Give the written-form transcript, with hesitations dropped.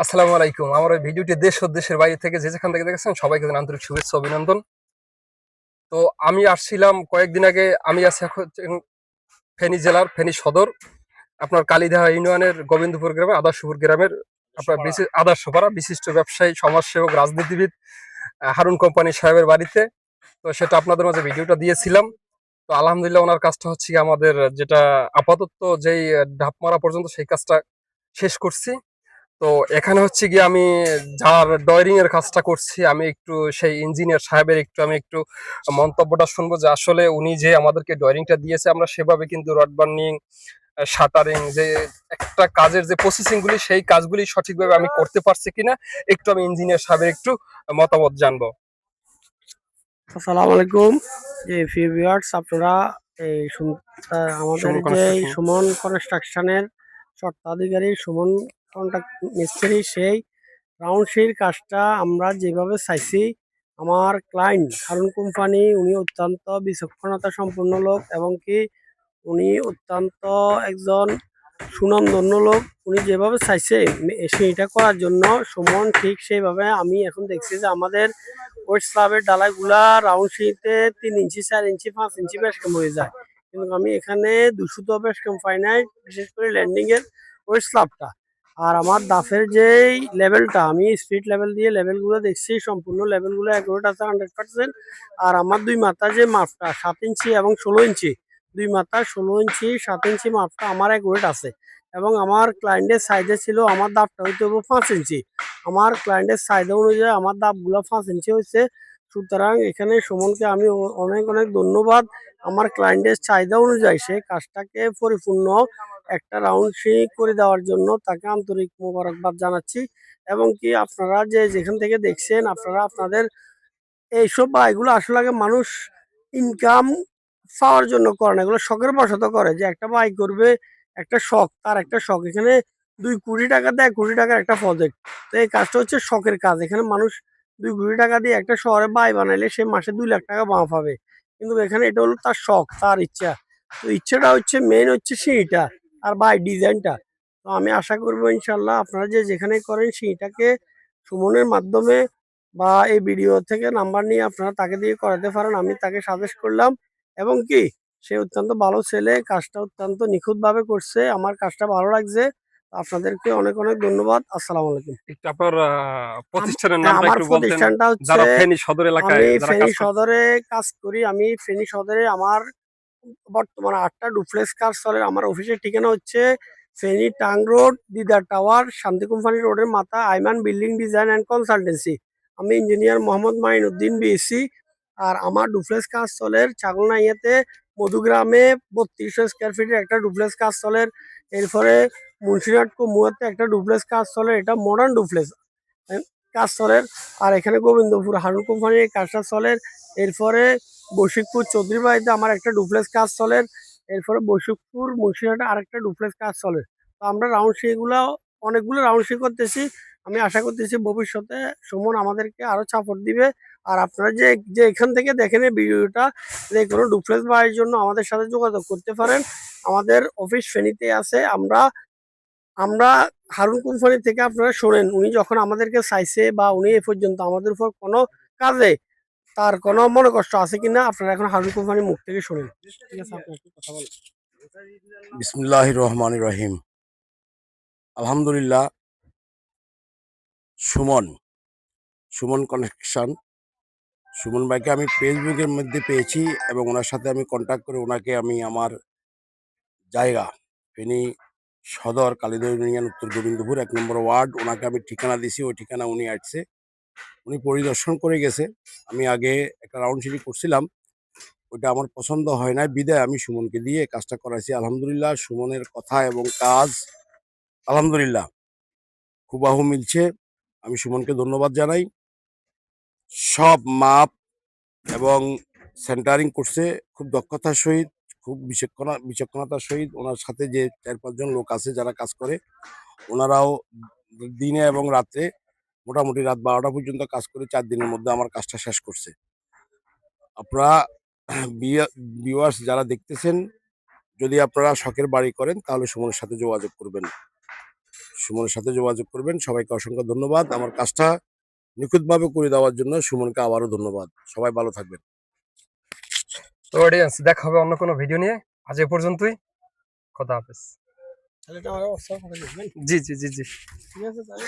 আসসালামু আলাইকুম। আমার এই ভিডিওটি দেশ ও দেশের বাইরে থেকে যে যেখান থেকে দেখেছেন সবাইকে জানাই আন্তরিক শুভেচ্ছা অভিনন্দন। তো আমি আসছিলাম কয়েকদিন আগে। আমি আছি এখন ফেনী জেলার ফেনী সদর, আপনার কালিদাহ ইউনিয়নের গোবিন্দপুর গ্রামে আদর্শপুর গ্রামের আপনার আদর্শপাড়া বিশিষ্ট ব্যবসায়ী, সমাজসেবক, রাজনীতিবিদ হারুন কোম্পানি সাহেবের বাড়িতে। তো সেটা আপনাদের মাঝে ভিডিওটা দিয়েছিলাম। তো আলহামদুলিল্লাহ ওনার কাজটা হচ্ছে কি আমাদের যেটা আপাতত যেই ঢাপ মারা পর্যন্ত সেই কাজটা শেষ করছি। তো এখানে হচ্ছে গিয়ে আমি যার ডয়রিং এর কাজটা করছি, আমি একটু সেই ইঞ্জিনিয়ার সাহেবের একটু মন্তব্যটা শুনবো যে আসলে উনি যে আমাদেরকে ডয়রিংটা দিয়েছে আমরা সেভাবে কিন্তু রড বার্নিং, শাটারিং, যে একটা কাজের যে প্রসেসিং গুলি সেই কাজগুলি সঠিকভাবে আমি করতে পারছি কিনা একটু আমি ইঞ্জিনিয়ার সাহেবের একটু মতামত জানবো। আসসালামু আলাইকুম। যে ভিউয়ার্স, আপনারা এই আমাদের যে সুমন কনস্ট্রাকশনের স্বত্বাধিকারী সুমন কন্ট্রাক্ট মিস্ত্রি, সেই রাউন্ডশির কাজটা আমরা যেভাবে চাইছি, আমার ক্লায়েন্ট হারুন কোম্পানি উনি অত্যন্ত বিচক্ষণতা সম্পন্ন লোক এবং কি উনি অত্যন্ত একজন সুনামধন্য লোক। উনি যেভাবে চাইছে সেইটা করার জন্য সুমন ঠিক সেইভাবে আমি এখন দেখছি যে আমাদের ওয়েস্ট স্ল্যাবের ডালাইগুলা রাউন্ড শিটে 3 ইঞ্চি, 4 ইঞ্চি, 5 ইঞ্চি বেশ কম হয়ে যায়, কিন্তু আমি এখানে 200 তো বেশ কম পাই নাই, বিশেষ করে ল্যান্ডিং এর ওয়েস্ট স্ল্যাবটা। আর আমার দাফের যেই লেভেলটা, আমি স্পিড লেভেল দিয়ে লেভেলগুলো দেখছি, সম্পূর্ণ লেভেলগুলো অ্যাকুরেট আছে 100%। আর আমার দুই মাথা যে মাপটা 7 ইঞ্চি এবং 16 ইঞ্চি, দুই মাথা 16 ইঞ্চি 7 ইঞ্চি মাপটা আমার অ্যাকুরেট আছে। এবং আমার ক্লায়েন্টের সাইজে ছিল আমার দাপটা হইতে হবে 5 ইঞ্চি। আমার ক্লায়েন্টের সাইজ অনুযায়ী আমার দাপগুলো 5 ইঞ্চি হয়েছে। সুতরাং এখানে সুমনকে আমি অনেক অনেক ধন্যবাদ। আমার ক্লায়েন্টের চাহিদা অনুযায়ী সে কাজটাকে পরিপূর্ণ একটা রাউন্ড করে দেওয়ার জন্য তাকে আন্তরিক মোবারকবাদ জানাচ্ছি। এবং কি আপনারা যে যেখান থেকে দেখছেন, আপনারা আপনাদের এইসব বা এগুলো আসলে আগে মানুষ ইনকাম পাওয়ার জন্য করে না, এগুলো শখের বশত করে যে একটা বাই করবে, একটা শখ, তার একটা শখ। এখানে 2 কোটি টাকা দেয়, 1 কোটি টাকার একটা প্রজেক্ট। তো এই কাজটা হচ্ছে শখের কাজ। এখানে মানুষ 2 কোটি টাকা দিয়ে একটা শহরে বাই বানাইলে সে মাসে 2 লাখ টাকা বাঁ পাবে, কিন্তু এখানে এটা হলো তার শখ, তার ইচ্ছা। তো ইচ্ছাটা হচ্ছে মেন, হচ্ছে সেইটা আর বাই ডিজাইনটা। তো আমি আশা করবো ইনশাল্লাহ আপনারা যে যেখানে করেন সেইটাকে সুমনের মাধ্যমে বা এই ভিডিও থেকে নাম্বার নিয়ে আপনারা তাকে দিয়ে করাতে পারেন। আমি তাকে সাজেস্ট করলাম এবং কি সে অত্যন্ত ভালো ছেলে, কাজটা অত্যন্ত নিখুঁতভাবে করছে, আমার কাজটা ভালো লাগছে। আপনাদেরকে অনেক অনেক ধন্যবাদ। আসসালামু আলাইকুম। একটু আপনার প্রতিষ্ঠানের নামটা আমার একটু বলতেন, প্রতিষ্ঠানটা হচ্ছে, যারা ফেনী সদর এলাকায় আমি যারা ফেনী কাজ করছে। সদরে কাজ করি। আমি ফেনী সদরে আমার বর্তমানে 8টা ডুপ্লেক্স কাজ চলে। আমার অফিসের ঠিকানা হচ্ছে Feni trunk road, Didar tower, Shanti company রোডের মাথা, Aiman building design and consultancy. আমি ইঞ্জিনিয়ার মোহাম্মদ মাইনুদ্দিন বিএসসি। আর আমার ডুপ্লেক্স কাজ চলের ছাগলনাইয়াতে মধুগ্রামে 3200 স্কোয়ার ফিটের একটা ডুপ্লেক্স কাজ চলের। এরপরে মুন্সিরহাট কুমুয়াতে একটা ডুপ্লেক্স কাজ চলে, এটা মডার্ন ডুপ্লেক্স কাজ চলের। আর এখানে গোবিন্দপুর হারুন কোম্পানির কাজটা চলের। এরপরে বশিকপুর চৌধুরী বাড়িতে আমার একটা ডুপ্লেক্স কাজ চলের। এরপরে বশিকপুর মুন্সিরহাটে আরেকটা ডুপ্লেক্স কাজ চলে। তো আমরা রাউন্ড সেগুলো অনেকগুলো রাউন্ড সে করতেছি। আমি আশা করতেছি ভবিষ্যতে সুমন আমাদেরকে আরো সাপোর্ট দিবে। আর আপনারা যে যে এখান থেকে দেখেন এই ভিডিওটা, যে কোনো ডুপ্লেক্স বাড়ির জন্য আমাদের সাথে যোগাযোগ করতে পারেন। আমাদের অফিস ফেনীতে আছে। আমরা আমরা হারুন কোম্পানি থেকে আপনারা শোনেন, উনি যখন আমাদেরকে চাইছে বা উনি এ পর্যন্ত আমাদের উপর কোনো কাজে তার কোনো মনে কষ্ট আছে কিনা, আপনারা এখন হারুন কোম্পানির মুখ থেকে শোনেন। ঠিক আছে, আপনি একটু কথা বলেন। বিসমিল্লাহির রহমানির রহিম। আলহামদুলিল্লাহ। সুমন সুমন কানেকশন, সুমন ভাইকে আমি ফেসবুকের মধ্যে পেয়েছি এবং ওনার সাথে আমি কন্ট্যাক্ট করে ওনাকে আমি আমার জায়গা ফেনী সদর কালিদহ ইউনিয়ন উত্তর গোবিন্দপুর 1 নম্বর ওয়ার্ড, ওনাকে আমি ঠিকানা দিছি। ওই ঠিকানা উনি আসছে, উনি পরিদর্শন করে গেছে। আমি আগে একটা রাউন্ড সিটি করছিলাম, ওইটা আমার পছন্দ হয় না, বিদায় আমি সুমনকে দিয়ে কাজটা করাইছি। আলহামদুলিল্লাহ, সুমনের কথা এবং কাজ আলহামদুলিল্লাহ হুবাহু মিলছে। আমি সুমনকে ধন্যবাদ জানাই। সব মাপ এবং সেন্টারিং করছে খুব দক্ষতার সহিত, খুব বিচক্ষণতার সহিত। ওনার সাথে যে 4-5 জন লোক আছে যারা কাজ করে, ওনারাও দিনে এবং রাত্রে মোটামুটি রাত 12টা পর্যন্ত কাজ করে 4 দিনের মধ্যে আমার কাজটা শেষ করছে। আপনারা ভিউয়ার্স যারা দেখতেছেন, যদি আপনারা শখের বাড়ি করেন তাহলে সুমনের সাথে যোগাযোগ করবেন। সুমনের সাথে যোগাযোগ করবেন। সবাইকে অসংখ্য ধন্যবাদ। আমার কাজটা নিখুঁতভাবে করে দেওয়ার জন্য সুমনকে আবারও ধন্যবাদ। সবাই ভালো থাকবেন। তো অডিয়েন্স, দেখা হবে অন্য কোনো ভিডিও নিয়ে। আজ এ পর্যন্তই। খোদা হাফেজ। তাহলে এটা আমার অবস্থা করে দেখবেন। জি জি জি জি। ঠিক আছে তাহলে